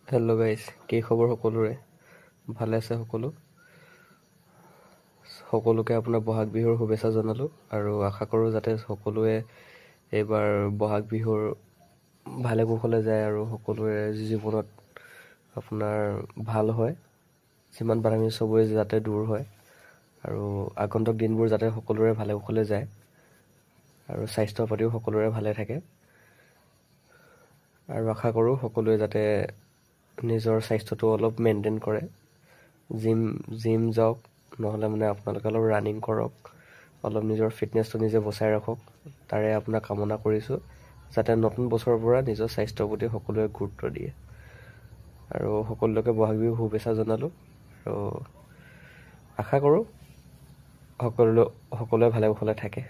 Hello' guys, কি খবৰ সকলোৰে? ভালে আছে সকলো? সকলোকে আপোনাৰ বহাগ বিহুৰ শুভেচ্ছা জনালোঁ আৰু আশা কৰোঁ যাতে সকলোৱে এইবাৰ বহাগ বিহুৰ ভালে কুশলে যায় আৰু সকলোৰে জীৱনত আপোনাৰ ভাল হয়। যিমান বাধানি চবৰে যাতে দূৰ হয় আৰু আগন্তুক দিনবোৰ যাতে সকলোৰে ভালে কুশলে যায় আৰু স্বাস্থ্য পাতিও সকলোৰে ভালে থাকে। আৰু আশা কৰোঁ সকলোৱে যাতে নিজৰ স্বাস্থ্যটো অলপ মেইনটেইন কৰে। জিম যাওক, নহ'লে মানে আপোনালোকে অলপ ৰানিং কৰক, অলপ নিজৰ ফিটনেছটো নিজে বচাই ৰাখক। তাৰে আপোনাক কামনা কৰিছোঁ যাতে নতুন বছৰৰ পৰা নিজৰ স্বাস্থ্যৰ প্ৰতি সকলোৱে গুৰুত্ব দিয়ে। আৰু সকলোকে বহাগ বিহুৰ শুভেচ্ছা জনালোঁ আৰু আশা কৰোঁ সকলোৱে ভালে কুশলে থাকে।